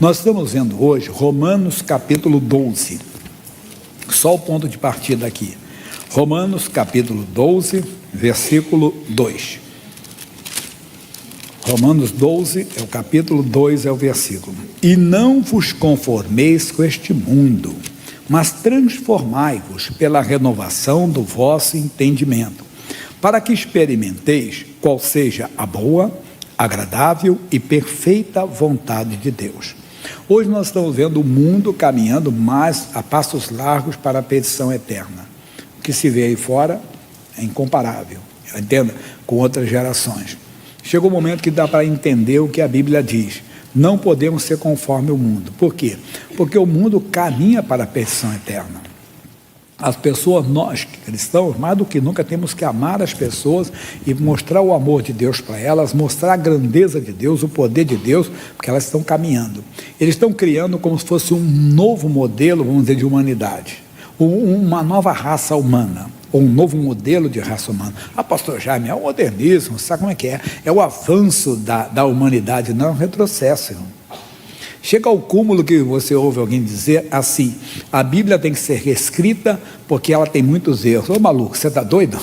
Nós estamos vendo hoje Romanos capítulo 12, só o ponto de partida aqui. Romanos capítulo 12, versículo 2. Romanos 12 é o capítulo 2, é o versículo. E não vos conformeis com este mundo, mas transformai-vos pela renovação do vosso entendimento, para que experimenteis qual seja a boa, agradável e perfeita vontade de Deus. Hoje nós estamos vendo o mundo caminhando mais a passos largos para a perdição eterna. O que se vê aí fora é incomparável, entenda, com outras gerações. Chegou o momento que dá para entender o que a Bíblia diz. Não podemos ser conforme o mundo. Por quê? Porque o mundo caminha para a perdição eterna. As pessoas, nós cristãos, mais do que nunca temos que amar as pessoas e mostrar o amor de Deus para elas, mostrar a grandeza de Deus, o poder de Deus, porque elas estão caminhando. Eles estão criando como se fosse um novo modelo, vamos dizer, de humanidade. Uma nova raça humana, ou um novo modelo de raça humana. Pastor Jaime, é o modernismo, sabe como é que é? É o avanço da humanidade, não é um retrocesso, irmão. Chega ao cúmulo que você ouve alguém dizer assim: a Bíblia tem que ser reescrita porque ela tem muitos erros. Ô maluco, você está doido?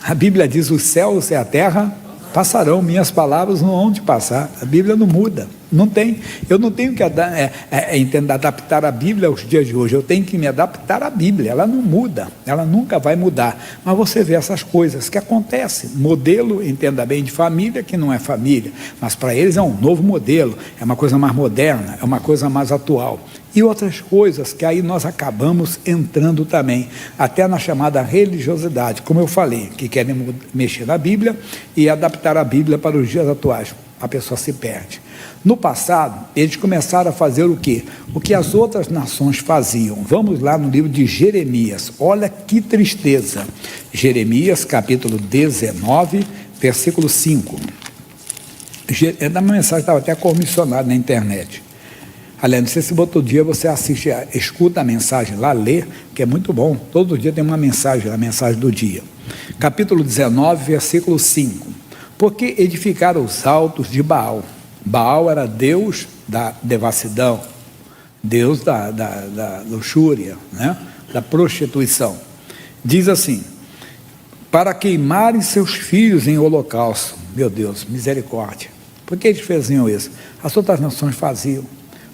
A Bíblia diz: os céus e a terra passarão, minhas palavras não vão te passar. A Bíblia não muda, não tem. Eu não tenho que adaptar a Bíblia aos dias de hoje, eu tenho que me adaptar à Bíblia. Ela não muda, ela nunca vai mudar. Mas você vê essas coisas que acontecem. Modelo, entenda bem, de família que não é família, mas para eles é um novo modelo, é uma coisa mais moderna, é uma coisa mais atual. E outras coisas que aí nós acabamos entrando também, até na chamada religiosidade, como eu falei, que querem mexer na Bíblia e adaptar a Bíblia para os dias atuais. A pessoa se perde. No passado, eles começaram a fazer o quê? O que as outras nações faziam. Vamos lá no livro de Jeremias, olha que tristeza. Jeremias, capítulo 19, versículo 5. A mensagem estava até comissionada na internet. Aliás, não sei se outro dia você assiste, escuta a mensagem lá, lê, que é muito bom. Todo dia tem uma mensagem, a mensagem do dia. Capítulo 19, versículo 5. Porque edificaram os altos de Baal. Baal era Deus da devassidão, Deus da luxúria, né? Da prostituição. Diz assim: para queimarem seus filhos em holocausto. Meu Deus, misericórdia. Por que eles faziam isso? As outras nações faziam.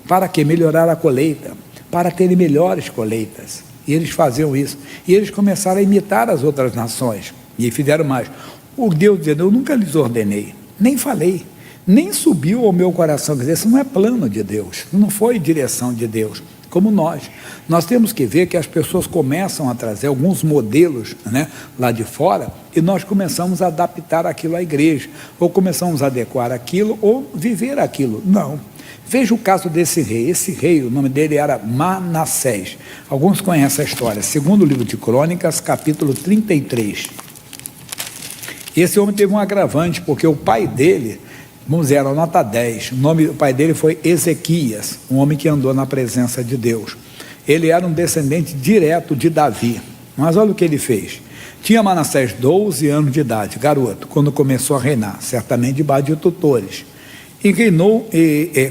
Para que? Melhorar a colheita, para terem melhores colheitas. E eles faziam isso. E eles começaram a imitar as outras nações. E fizeram mais. O Deus dizendo: eu nunca lhes ordenei, nem falei, nem subiu ao meu coração. Quer dizer, isso não é plano de Deus, não foi direção de Deus, como nós. Nós temos que ver que as pessoas começam a trazer alguns modelos, né, lá de fora, e nós começamos a adaptar aquilo à igreja, ou começamos a adequar aquilo, ou viver aquilo. Não. Veja o caso desse rei. Esse rei, o nome dele era Manassés. Alguns conhecem a história. Segundo o livro de Crônicas, capítulo 33. Esse homem teve um agravante, porque o pai dele, vamos dizer, era nota 10. O pai dele foi Ezequias, um homem que andou na presença de Deus. Ele era um descendente direto de Davi. Mas olha o que ele fez. Tinha Manassés 12 anos de idade, garoto, quando começou a reinar, certamente debaixo de tutores. E reinou,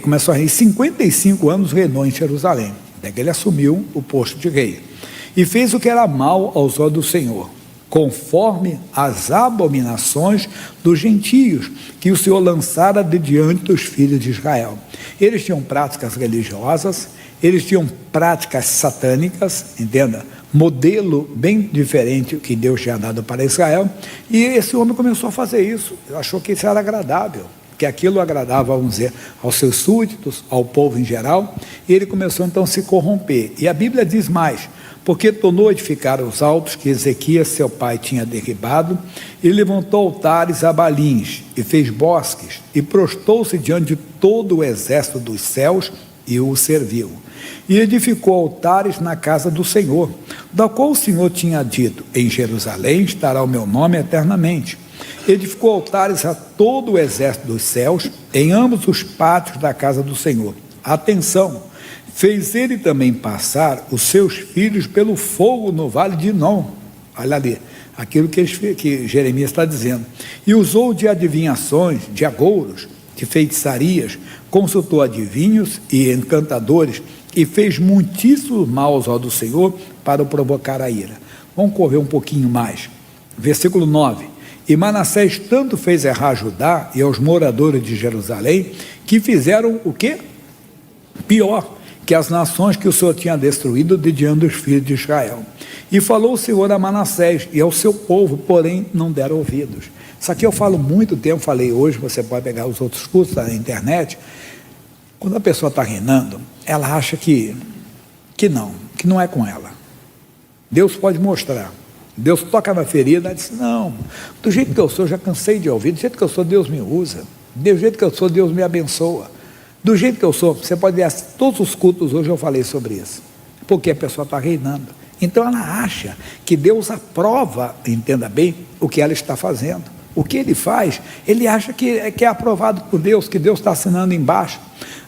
começou a reinar, 55 anos reinou em Jerusalém, até que ele assumiu o posto de rei. E fez o que era mal aos olhos do Senhor, conforme as abominações dos gentios, que o Senhor lançara de diante dos filhos de Israel. Eles tinham práticas religiosas, eles tinham práticas satânicas, entenda? Modelo bem diferente que Deus tinha dado para Israel, e esse homem começou a fazer isso, achou que isso era agradável, que aquilo agradava, vamos dizer, aos seus súditos, ao povo em geral, e ele começou então a se corromper. E a Bíblia diz mais: porque tornou a edificar os altos que Ezequias, seu pai, tinha derribado, e levantou altares a Baalins, e fez bosques, e prostou-se diante de todo o exército dos céus, e o serviu. E edificou altares na casa do Senhor, da qual o Senhor tinha dito: em Jerusalém estará o meu nome eternamente. Edificou altares a todo o exército dos céus, em ambos os pátios da casa do Senhor. Atenção! Fez ele também passar os seus filhos pelo fogo no vale de Inom. Olha ali, aquilo que Jeremias está dizendo. E usou de adivinhações, de agouros, de feitiçarias, consultou adivinhos e encantadores e fez muitíssimos maus ao do Senhor para o provocar a ira. Vamos correr um pouquinho mais. Versículo 9. E Manassés tanto fez errar Judá e aos moradores de Jerusalém, que fizeram o quê? Pior que as nações que o Senhor tinha destruído de diante dos filhos de Israel. E falou o Senhor a Manassés e ao seu povo, porém não deram ouvidos. Isso aqui eu falo muito tempo, falei hoje, você pode pegar os outros cursos na internet. Quando a pessoa está reinando, ela acha que não é com ela. Deus pode mostrar. Deus toca na ferida e diz, não, do jeito que eu sou, já cansei de ouvir, do jeito que eu sou, Deus me usa, do jeito que eu sou, Deus me abençoa, do jeito que eu sou, você pode ver, todos os cultos hoje eu falei sobre isso, porque a pessoa está reinando, então ela acha que Deus aprova, entenda bem, o que ela está fazendo, o que ele faz, ele acha que é aprovado por Deus, que Deus está assinando embaixo.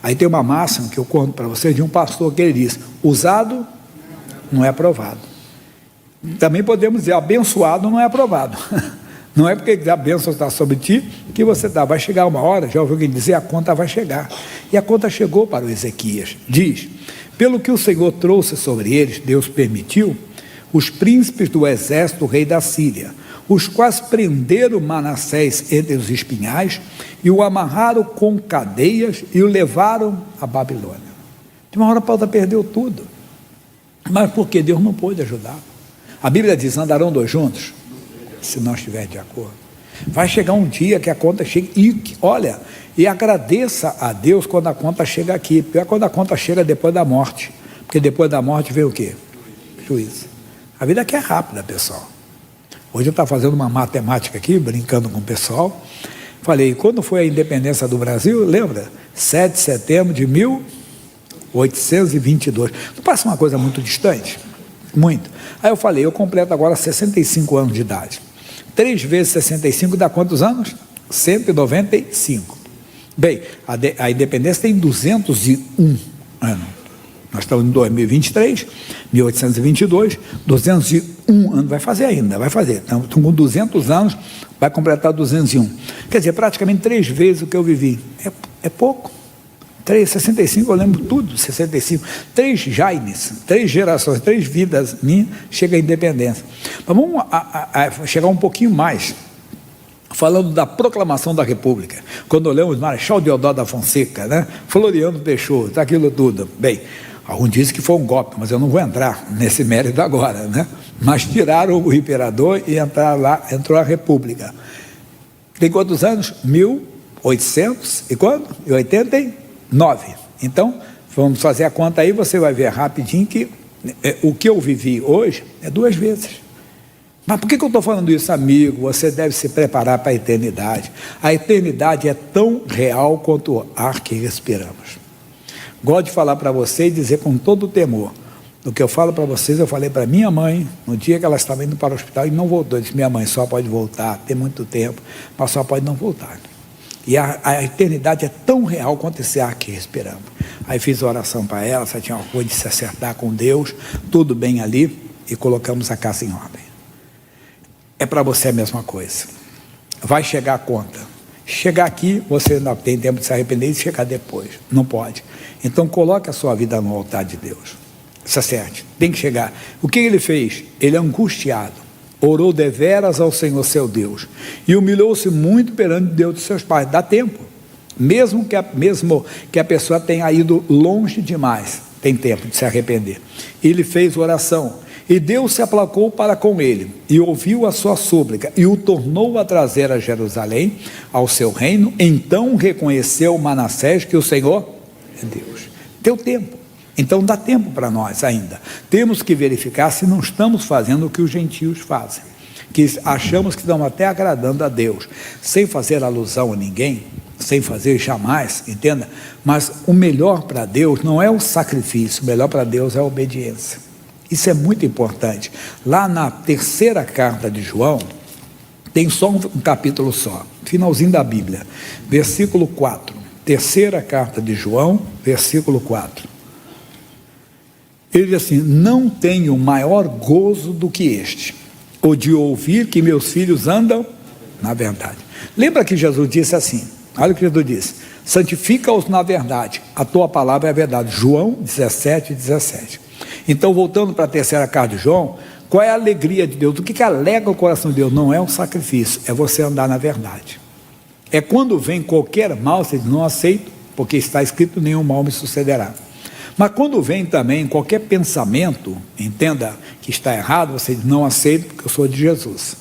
Aí tem uma máxima que eu conto para vocês de um pastor que ele diz, usado não é aprovado. Também podemos dizer, abençoado não é aprovado. Não é porque a bênção está sobre ti que você dá. Vai chegar uma hora, já ouviu alguém dizer, a conta vai chegar. E a conta chegou para o Ezequias. Diz, pelo que o Senhor trouxe sobre eles, Deus permitiu, os príncipes do exército do rei da Síria, os quais prenderam Manassés entre os espinhais e o amarraram com cadeias e o levaram à Babilônia. De uma hora para outra perdeu tudo. Mas porque Deus não pôde ajudar. A Bíblia diz, andarão dois juntos? Se não estiver de acordo. Vai chegar um dia que a conta chega, e agradeça a Deus quando a conta chega aqui, porque quando a conta chega depois da morte, porque depois da morte vem o quê? Juízo. A vida aqui é rápida, pessoal. Hoje eu estava fazendo uma matemática aqui, brincando com o pessoal, falei, quando foi a independência do Brasil, lembra? 7 de setembro de 1822, não parece uma coisa muito distante? Muito. Aí eu falei, eu completo agora 65 anos de idade. 3 vezes 65 dá quantos anos? 195. Bem, a independência tem 201 anos. Nós estamos em 2023, 1822, 201 anos, vai fazer ainda, vai fazer. Então, com 200 anos, vai completar 201. Quer dizer, praticamente 3 vezes o que eu vivi. É pouco. 65, eu lembro tudo, 65, 3 Jaimes, 3 gerações, 3 vidas minhas, chega a independência. Mas vamos chegar um pouquinho mais, falando da proclamação da República, quando olhamos Marechal Deodoro da Fonseca, né? Floriano Peixoto, aquilo tudo. Bem, alguns dizem que foi um golpe, mas eu não vou entrar nesse mérito agora, né? Mas tiraram o imperador e entrou a República. Tem quantos anos? 1889. Então, vamos fazer a conta aí, você vai ver rapidinho que o que eu vivi hoje é 2 vezes. Mas por que eu estou falando isso, amigo? Você deve se preparar para a eternidade. A eternidade é tão real quanto o ar que respiramos. Gosto de falar para você e dizer com todo o temor. O que eu falo para vocês, eu falei para minha mãe, no dia que ela estava indo para o hospital e não voltou. Eu disse, minha mãe, só pode voltar, tem muito tempo, mas só pode não voltar. E a eternidade é tão real quanto esse ar que respiramos. Aí fiz oração para ela, só tinha orgulho de se acertar com Deus, tudo bem ali, e colocamos a casa em ordem. É para você a mesma coisa. Vai chegar a conta. Chegar aqui, você não tem tempo de se arrepender e chegar depois. Não pode. Então coloque a sua vida no altar de Deus. Se acerte, tem que chegar. O que ele fez? Ele é angustiado. Orou deveras ao Senhor seu Deus e humilhou-se muito perante Deus de seus pais. Dá tempo, mesmo que a pessoa tenha ido longe demais, tem tempo de se arrepender. Ele fez oração e Deus se aplacou para com ele e ouviu a sua súplica e o tornou a trazer a Jerusalém, ao seu reino. Então reconheceu Manassés que o Senhor é Deus. Deu tempo. Então dá tempo para nós ainda. Temos que verificar se não estamos fazendo o que os gentios fazem, que achamos que estamos até agradando a Deus, sem fazer alusão a ninguém, sem fazer jamais, entenda? Mas o melhor para Deus não é o sacrifício, o melhor para Deus é a obediência. Isso é muito importante. Lá na 3ª carta de João, tem só um capítulo só, finalzinho da Bíblia, versículo 4. 3ª carta de João, versículo 4. Ele diz assim, não tenho maior gozo do que este, ou de ouvir que meus filhos andam na verdade. Lembra que Jesus disse assim, Olha o que Jesus disse: santifica-os na verdade, a tua palavra é a verdade. João 17:17. Então, voltando para a terceira carta de João, qual é a alegria de Deus? O que alegra o coração de Deus? Não é um sacrifício, é você andar na verdade. É quando vem qualquer mal, você diz: não aceito, porque está escrito: nenhum mal me sucederá. Mas quando vem também qualquer pensamento, entenda que está errado, você diz: não aceito, porque eu sou de Jesus.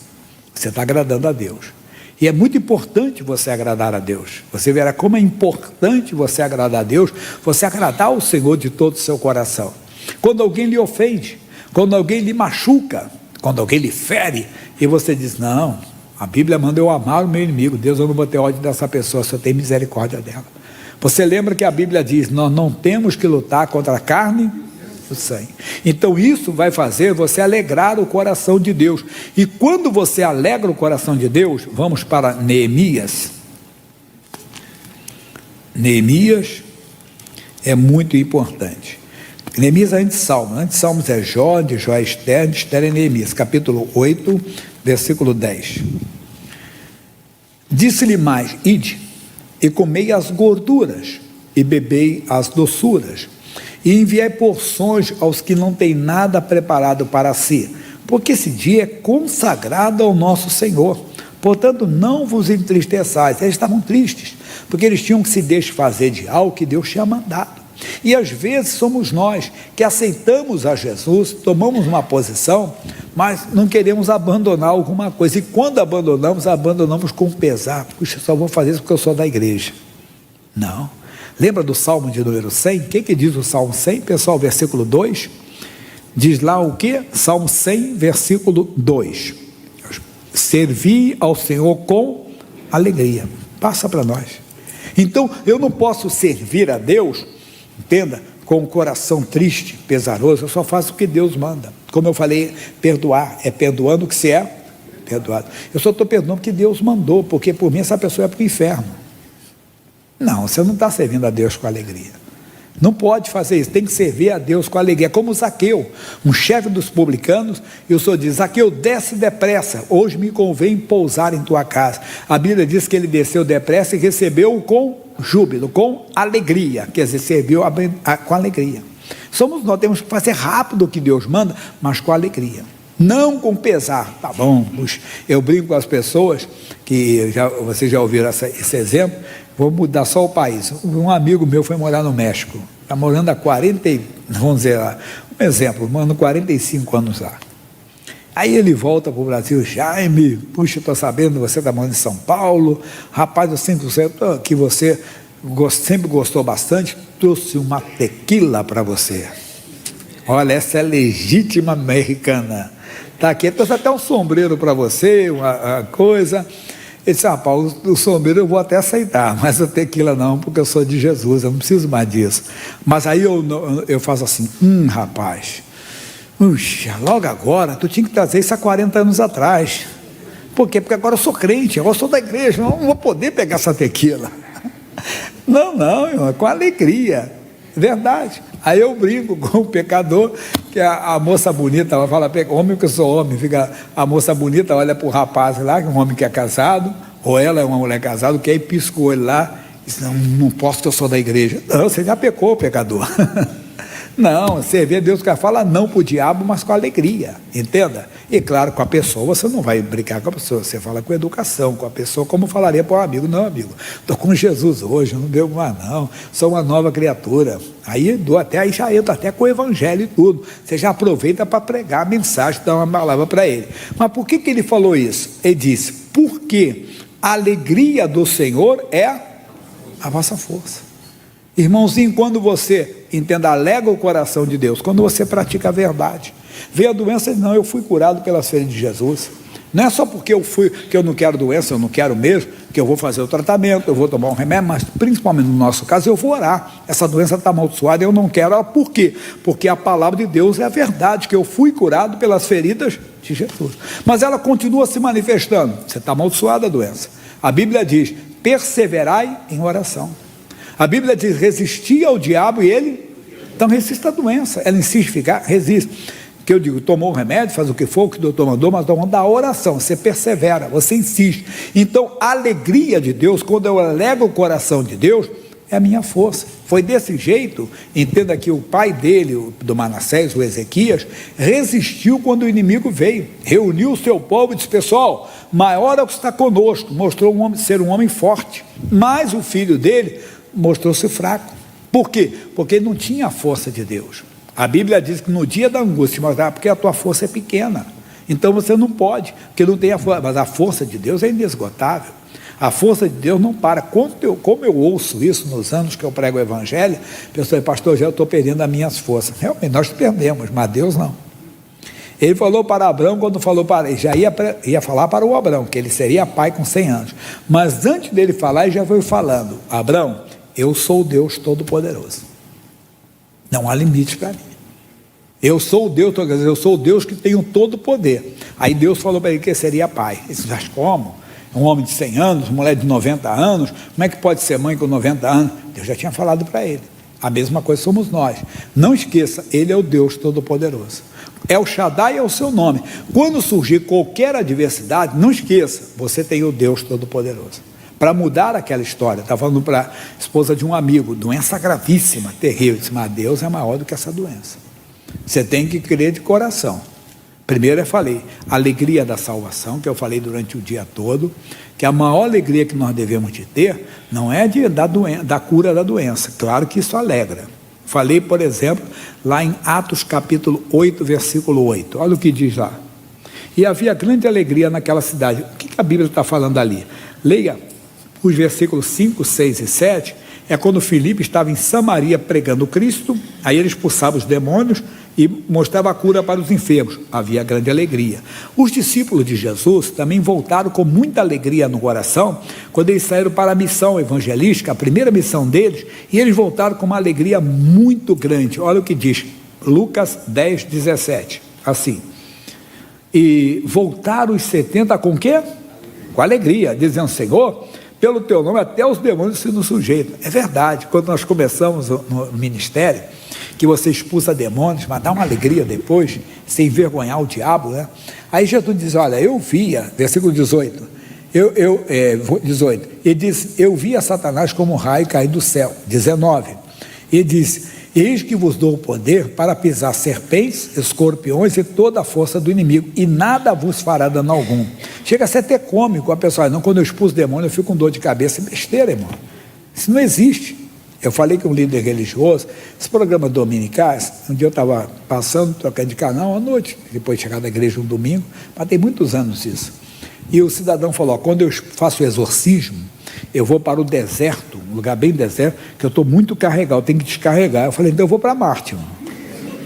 Você está agradando a Deus. E é muito importante você agradar a Deus. Você verá como é importante você agradar a Deus, você agradar o Senhor de todo o seu coração. Quando alguém lhe ofende, quando alguém lhe machuca, quando alguém lhe fere, e você diz: não, a Bíblia manda eu amar o meu inimigo. Deus, eu não vou ter ódio dessa pessoa, só tenho misericórdia dela. Você lembra que a Bíblia diz: nós não temos que lutar contra a carne e o sangue. Então isso vai fazer você alegrar o coração de Deus. E quando você alegra o coração de Deus, vamos para Neemias. Neemias é muito importante. Neemias é antes de Salmos. Antes de Salmos é Jó, de Jó é Esther, de Esther é Neemias. Capítulo 8, versículo 10. Disse-lhe mais: ide, e comei as gorduras, e bebei as doçuras, e enviai porções aos que não têm nada preparado para si, porque esse dia é consagrado ao nosso Senhor. Portanto, não vos entristeçais. Eles estavam tristes, porque eles tinham que se desfazer de algo que Deus tinha mandado. E às vezes somos nós que aceitamos a Jesus, tomamos uma posição, mas não queremos abandonar alguma coisa. E quando abandonamos com pesar. Puxa, só vou fazer isso porque eu sou da igreja. Não. Lembra do Salmo de número 100? O que diz o Salmo 100, pessoal? Versículo 2. Diz lá o que? Salmo 100, versículo 2. Servi ao Senhor com alegria. Passa para nós. Então, eu não posso servir a Deus, entenda, com o coração triste, pesaroso. Eu só faço o que Deus manda. Como eu falei, perdoar é perdoando o que se é perdoado. Eu só estou perdoando porque Deus mandou, porque por mim essa pessoa é para o inferno. Não, você não está servindo a Deus com alegria. Não pode fazer isso, tem que servir a Deus com alegria. Como Zaqueu, um chefe dos publicanos, e o Senhor diz: Zaqueu, desce depressa, hoje me convém pousar em tua casa. A Bíblia diz que ele desceu depressa e recebeu com júbilo, com alegria, quer dizer, serviu com alegria. Nós temos que fazer rápido o que Deus manda, mas com alegria, não com pesar. Tá bom, eu brinco com as pessoas, que vocês já ouviram esse exemplo. Vou mudar só o país. Um amigo meu foi morar no México, está morando há 40, vamos dizer lá, um exemplo, morando 45 anos lá. Aí ele volta para o Brasil: Jaime, puxa, estou sabendo, você está morando em São Paulo, rapaz, eu sempre sei que você sempre gostou bastante, trouxe uma tequila para você. Olha, essa é legítima americana. Está aqui, trouxe até um sombreiro para você, uma coisa. Ele disse: rapaz, o sombreiro eu vou até aceitar, mas a tequila não, porque eu sou de Jesus, eu não preciso mais disso. Mas aí eu faço assim: rapaz, puxa, logo agora, tu tinha que trazer isso há 40 anos atrás. Por quê? Porque agora eu sou crente, agora eu sou da igreja, eu não vou poder pegar essa tequila. Não, irmão, é com alegria, verdade. Aí eu brinco com o pecador, que a moça bonita, ela fala: homem, que eu sou homem, fica a moça bonita, olha para o rapaz lá, um homem que é casado, ou ela é uma mulher casada, que aí pisca o olho lá, e diz: não posso, que eu sou da igreja. Não, você já pecou, pecador. Não, servir a Deus que fala não para o diabo, mas com alegria, entenda? E claro, com a pessoa, você não vai brincar com a pessoa, você fala com educação, com a pessoa, como falaria para um amigo: não, amigo, estou com Jesus hoje, não bebo mais não, sou uma nova criatura. Aí já entra até com o evangelho e tudo, você já aproveita para pregar a mensagem, dar uma palavra para ele. Mas por que ele falou isso? Ele disse: porque a alegria do Senhor é a vossa força. Irmãozinho, quando você, entenda, alega o coração de Deus, quando você pratica a verdade, vê a doença, não, eu fui curado pelas feridas de Jesus. Não é só porque que eu não quero doença, eu não quero mesmo, que eu vou fazer o tratamento, eu vou tomar um remédio, mas principalmente no nosso caso, eu vou orar. Essa doença está amaldiçoada, eu não quero ela. Por quê? Porque a palavra de Deus é a verdade, que eu fui curado pelas feridas de Jesus. Mas ela continua se manifestando. Você está amaldiçoada a doença. A Bíblia diz: perseverai em oração. A Bíblia diz: resistir ao diabo e ele, então resista a doença. Ela insiste em ficar, resiste. Que eu digo, tomou o remédio, faz o que for, o que o doutor mandou, mas estou falando da oração, você persevera, você insiste. Então, a alegria de Deus, quando eu alego o coração de Deus, é a minha força. Foi desse jeito, entenda que o pai dele, do Manassés, o Ezequias, resistiu quando o inimigo veio, reuniu o seu povo e disse, pessoal, maior é o que está conosco, mostrou ser um homem forte, mas o filho dele mostrou-se fraco. Por quê? Porque ele não tinha a força de Deus. A Bíblia diz que no dia da angústia, porque a tua força é pequena, então você não pode, porque não tem a força, mas a força de Deus é inesgotável. A força de Deus não para. Como eu ouço isso nos anos que eu prego o Evangelho, pessoal, pastor, já eu estou perdendo as minhas forças. Realmente, nós perdemos, mas Deus não. Ele falou para Abraão, quando falou para ele, já ia falar para o Abraão, que ele seria pai com 100 anos. Mas antes dele falar, ele já foi falando, Abraão, eu sou o Deus Todo-Poderoso. Não há limite para mim. Eu sou o Deus, eu sou o Deus que tem o todo poder. Aí Deus falou para ele que seria pai. Ele disse, mas como? Um homem de 100 anos, uma mulher de 90 anos, como é que pode ser mãe com 90 anos? Deus já tinha falado para ele. A mesma coisa somos nós. Não esqueça, ele é o Deus Todo-Poderoso. El Shaddai é o seu nome. Quando surgir qualquer adversidade, não esqueça, você tem o Deus Todo-Poderoso. Para mudar aquela história, estava falando para a esposa de um amigo, doença gravíssima, terrível, disse, mas Deus é maior do que essa doença. Você tem que crer de coração. Primeiro eu falei, a alegria da salvação, que eu falei durante o dia todo, que a maior alegria que nós devemos de ter, não é da cura da doença, claro que isso alegra. Falei, por exemplo, lá em Atos capítulo 8, versículo 8, olha o que diz lá. E havia grande alegria naquela cidade. O que a Bíblia está falando ali? Leia os versículos 5, 6 e 7, é quando Filipe estava em Samaria pregando Cristo, aí ele expulsava os demônios e mostrava a cura para os enfermos. Havia grande alegria. Os discípulos de Jesus também voltaram com muita alegria no coração, quando eles saíram para a missão evangelística, a primeira missão deles, e eles voltaram com uma alegria muito grande. Olha o que diz, Lucas 10, 17, assim, e voltaram os 70 com o quê? Com alegria, dizendo, Senhor, pelo teu nome até os demônios se nos sujeitam. É verdade, quando nós começamos no ministério, que você expulsa demônios, mas dá uma alegria depois, sem envergonhar o diabo, né? Aí Jesus diz, olha, eu via, versículo 18, 18, ele diz, eu via Satanás como um raio cair do céu, 19, ele diz, eis que vos dou o poder para pisar serpentes, escorpiões e toda a força do inimigo, e nada vos fará dano algum. Chega a ser até cômico, a pessoa, não, quando eu expulso demônio, eu fico com dor de cabeça, besteira, irmão, isso não existe. Eu falei que um líder religioso, esse programa dominicais, um dia eu estava passando, trocando de canal à noite, depois de chegar da igreja um domingo, mas tem muitos anos isso, e o cidadão falou, quando eu faço o exorcismo, eu vou para o deserto, um lugar bem deserto, que eu estou muito carregado, eu tenho que descarregar. Eu falei, então eu vou para Marte, irmão.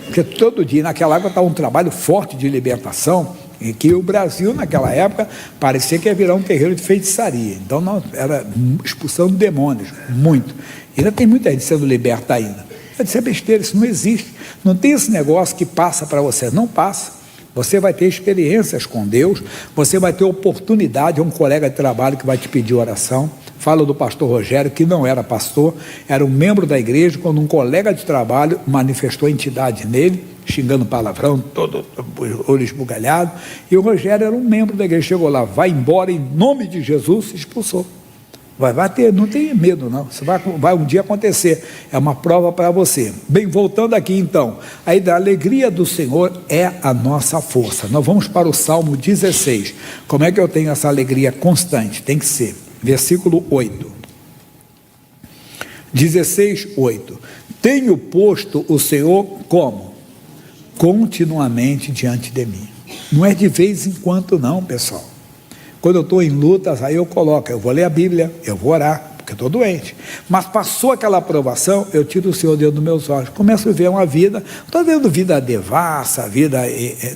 Porque todo dia, naquela época, estava um trabalho forte de libertação, em que o Brasil, naquela época, parecia que ia virar um terreiro de feitiçaria. Então, não, era expulsão de demônios, muito. E ainda tem muita gente sendo liberta ainda. Eu disse, é besteira, isso não existe. Não tem esse negócio que passa para você, não passa. Você vai ter experiências com Deus, você vai ter oportunidade, um colega de trabalho que vai te pedir oração. Fala do pastor Rogério, que não era pastor, era um membro da igreja, quando um colega de trabalho manifestou a entidade nele, xingando palavrão, todo olho esbugalhado, e o Rogério era um membro da igreja, chegou lá, vai embora em nome de Jesus, se expulsou. Vai ter, não tenha medo não, isso vai um dia acontecer, é uma prova para você. Bem, voltando aqui então, aí da alegria do Senhor é a nossa força. Nós vamos para o Salmo 16, como é que eu tenho essa alegria constante? Tem que ser, versículo 8, 16, 8, tenho posto o Senhor como? Continuamente diante de mim, não é de vez em quando não, pessoal. Quando eu estou em lutas, aí eu coloco, eu vou ler a Bíblia, eu vou orar, porque eu estou doente. Mas passou aquela aprovação, eu tiro o Senhor Deus dos meus olhos, começo a ver uma vida, não estou vendo vida devassa, vida...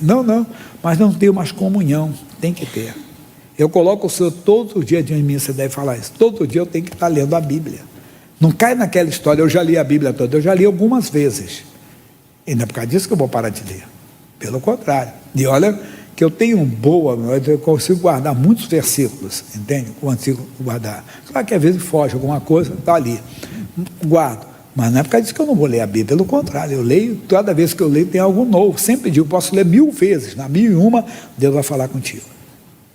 Não, mas não tenho mais comunhão, tem que ter. Eu coloco o Senhor todos os dias diante de mim, você deve falar isso, todo dia eu tenho que estar lendo a Bíblia. Não cai naquela história, eu já li a Bíblia toda, eu já li algumas vezes. E não é por causa disso que eu vou parar de ler. Pelo contrário. E olha... que eu tenho eu consigo guardar muitos versículos, entende? Consigo guardar. Claro que às vezes foge alguma coisa, está ali. Guardo. Mas não é por causa disso que eu não vou ler a Bíblia, pelo contrário, eu leio, toda vez que eu leio tem algo novo, sempre digo, posso ler 1000 vezes, na 1001, Deus vai falar contigo.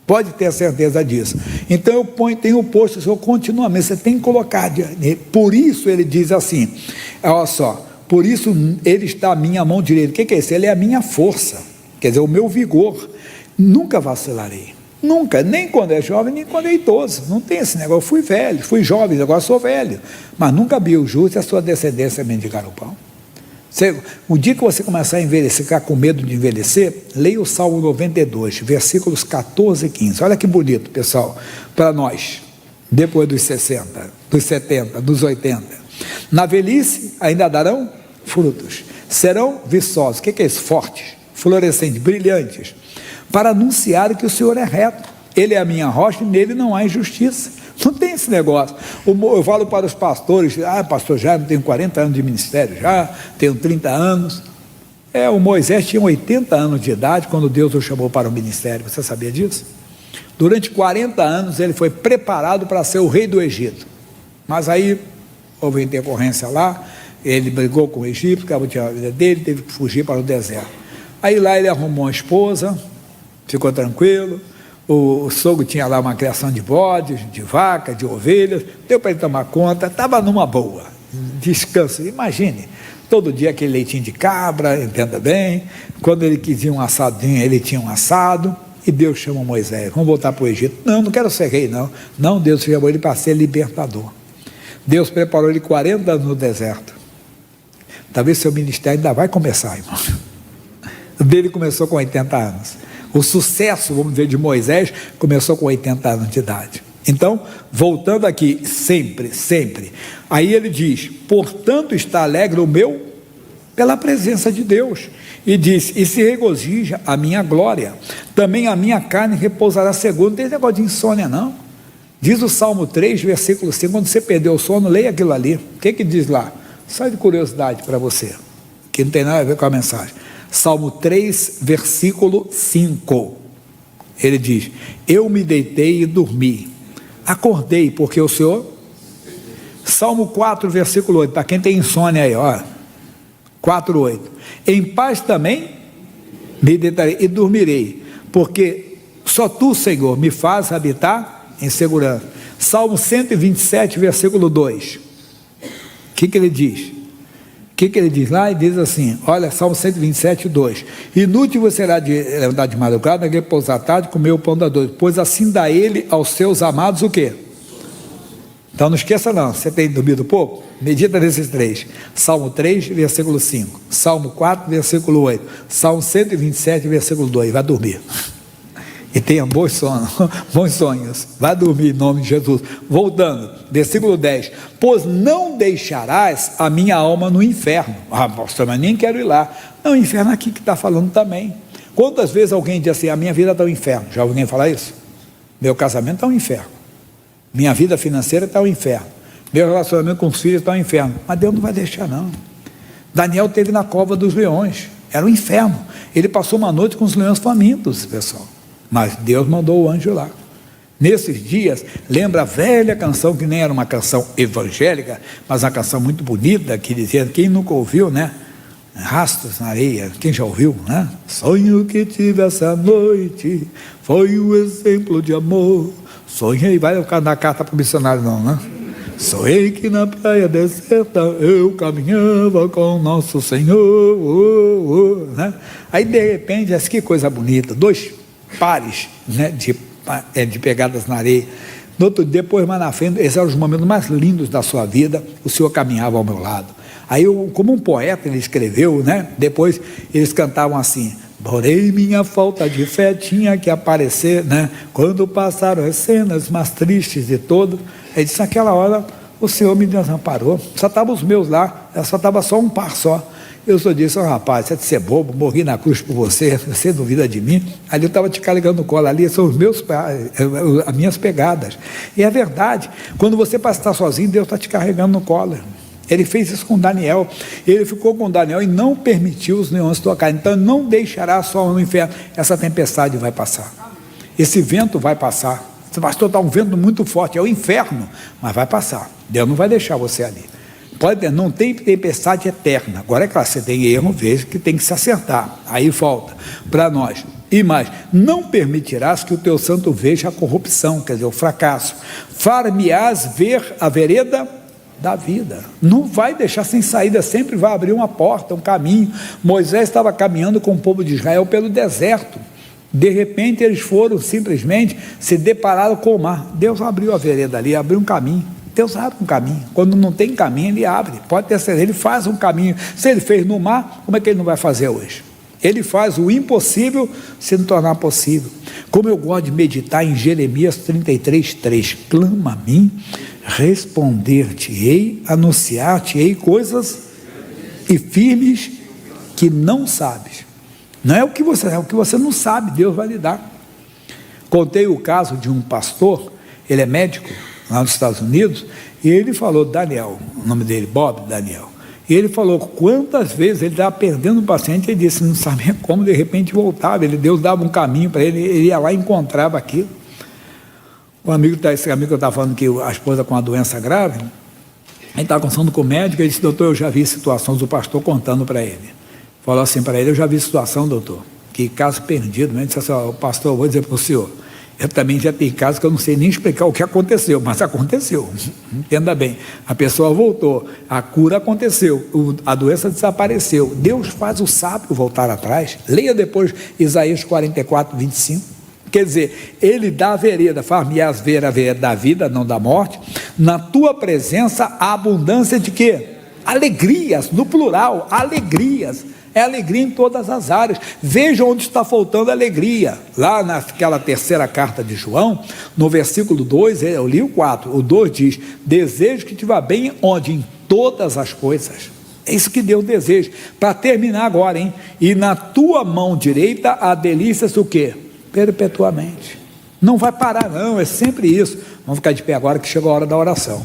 Pode ter certeza disso. Então eu tenho posto o Senhor continuamente, você tem que colocar, por isso ele diz assim, olha só, por isso ele está à minha mão direita. O que é isso? Ele é a minha força, quer dizer, o meu vigor. Nunca vacilarei, nunca, nem quando é jovem, nem quando é idoso. Não tem esse negócio, eu fui velho, fui jovem, agora sou velho, mas nunca vi o justo e a sua descendência mendigar o pão. O dia que você começar a envelhecer, ficar com medo de envelhecer, leia o Salmo 92, versículos 14 e 15. Olha que bonito, pessoal, para nós, depois dos 60, dos 70, dos 80. Na velhice ainda darão frutos, serão viçosos. O que é isso? Fortes, florescentes, brilhantes, para anunciar que o Senhor é reto. Ele é a minha rocha e nele não há injustiça. Não tem esse negócio. Eu falo para os pastores, pastor, já tenho 40 anos de ministério, já tenho 30 anos. O Moisés tinha 80 anos de idade quando Deus o chamou para o ministério. Você sabia disso? Durante 40 anos ele foi preparado para ser o rei do Egito. Mas aí houve intercorrência lá, ele brigou com o Egito, acabou de tirar a vida dele, teve que fugir para o deserto. Aí lá ele arrumou uma esposa, ficou tranquilo. O sogro tinha lá uma criação de bodes, de vaca, de ovelhas, deu para ele tomar conta, estava numa boa, descanso. Imagine, todo dia aquele leitinho de cabra, entenda bem, quando ele quisia um assadinho, ele tinha um assado, e Deus chama Moisés, vamos voltar para o Egito. Não quero ser rei, não, Deus chamou ele para ser libertador. Deus preparou ele 40 anos no deserto. Talvez seu ministério ainda vai começar, irmão. O dele começou com 80 anos. O sucesso, vamos dizer, de Moisés começou com 80 anos de idade. Então, voltando aqui, sempre. Aí ele diz, portanto está alegre o meu, pela presença de Deus. E diz, e se regozija a minha glória. Também a minha carne repousará seguro. Não tem negócio de insônia, não. Diz o Salmo 3, versículo 5, quando você perdeu o sono, leia aquilo ali. O que diz lá? Só de curiosidade para você, que não tem nada a ver com a mensagem. Salmo 3, versículo 5, ele diz, eu me deitei e dormi, acordei porque o Senhor, Salmo 4, versículo 8, para quem tem insônia aí, 4, 8, em paz também me deitarei e dormirei, porque só tu, Senhor, me faz habitar em segurança. Salmo 127, versículo 2, o que ele diz? O que ele diz lá? Ele diz assim, olha, Salmo 127, 2, inútil você será de levantar de madrugada, repousar à tarde, comer o pão da noite, pois assim dá ele aos seus amados o quê? Então não esqueça não, você tem dormido pouco? Medita nesses 3, Salmo 3, versículo 5, Salmo 4, versículo 8, Salmo 127, versículo 2, vai dormir. E tenha bons sonhos, vai dormir em nome de Jesus. Voltando, versículo 10, pois não deixarás a minha alma no inferno. Pastor, mas nem quero ir lá. Não, o inferno aqui que está falando também. Quantas vezes alguém diz assim, a minha vida está no inferno? Já ouviu alguém falar isso? Meu casamento está no inferno, minha vida financeira está no inferno, meu relacionamento com os filhos está no inferno. Mas Deus não vai deixar não. Daniel esteve na cova dos leões, era o inferno, ele passou uma noite com os leões famintos, pessoal. Mas Deus mandou o anjo lá. Nesses dias, lembra a velha canção, que nem era uma canção evangélica, mas uma canção muito bonita, que dizia, quem nunca ouviu, né? Rastros na areia, quem já ouviu, né? Sonho que tive essa noite, foi o exemplo de amor. Sonhei, vai na carta para o missionário não, né? Sonhei que na praia deserta eu caminhava com nosso Senhor, né? Aí de repente, que coisa bonita, 2 pares, né, de pegadas na areia. No outro dia, depois mais na frente, esses eram os momentos mais lindos da sua vida, o Senhor caminhava ao meu lado. Aí como um poeta ele escreveu, né, depois eles cantavam assim, porém minha falta de fé tinha que aparecer, né, quando passaram as cenas mais tristes de todas. Ele disse, naquela hora o Senhor me desamparou, só estavam os meus lá, só estava só um par só. Eu só disse, rapaz, você é de ser bobo, morri na cruz por você duvida de mim? Ali eu estava te carregando no colo, ali são as minhas pegadas. E é verdade, quando você passa a estar sozinho, Deus está te carregando no colo. Ele fez isso com Daniel, ele ficou com Daniel e não permitiu os leões tocarem. Então não deixará só no inferno, essa tempestade vai passar, esse vento vai passar. Pastor, está um vento muito forte, é o inferno, mas vai passar, Deus não vai deixar você ali. Pode ter, não tem tempestade eterna. Agora é claro, você tem erro, veja que tem que se acertar. Aí falta para nós. E mais, não permitirás que o teu santo veja a corrupção, quer dizer, o fracasso. Far-me-ás ver a vereda da vida. Não vai deixar sem saída, sempre vai abrir uma porta, um caminho. Moisés estava caminhando com o povo de Israel pelo deserto. De repente eles foram simplesmente, se depararam com o mar. Deus abriu a vereda ali, abriu um caminho. Deus abre um caminho. Quando não tem caminho, ele abre. Pode ter certeza, ele faz um caminho. Se ele fez no mar, como é que ele não vai fazer hoje? Ele faz o impossível se tornar possível. Como eu gosto de meditar em Jeremias 33:3, clama a mim, responder-te-ei, anunciar-te-ei coisas e firmes que não sabes. Não é o que você não sabe, Deus vai lhe dar. Contei o caso de um pastor, ele é médico lá nos Estados Unidos, e ele falou, Daniel, o nome dele, Bob Daniel, e ele falou quantas vezes ele estava perdendo um paciente, ele disse, não sabia como, de repente voltava, Deus dava um caminho para ele, ele ia lá e encontrava aquilo. Esse amigo que eu estava falando que a esposa com uma doença grave, ele estava conversando com o médico, ele disse, doutor, eu já vi situações, o pastor contando para ele, falou assim para ele, eu já vi situação, doutor, que caso perdido, ele disse assim, ó, pastor, eu vou dizer para o senhor, eu também já tenho casos que eu não sei nem explicar o que aconteceu, mas aconteceu, entenda bem, a pessoa voltou, a cura aconteceu, a doença desapareceu, Deus faz o sábio voltar atrás, leia depois Isaías 44:25, quer dizer, ele dá a vereda, far-me-ás ver a vereda da vida, não da morte, na tua presença há abundância de quê? Alegrias, no plural, alegrias, é alegria em todas as áreas. Veja onde está faltando alegria, lá naquela terceira carta de João, no versículo 2, eu li o 4, o 2 diz, desejo que te vá bem onde? Em todas as coisas, é isso que Deus deseja, para terminar agora, hein? E na tua mão direita há delícias o quê? Perpetuamente, não vai parar não, é sempre isso. Vamos ficar de pé agora que chegou a hora da oração.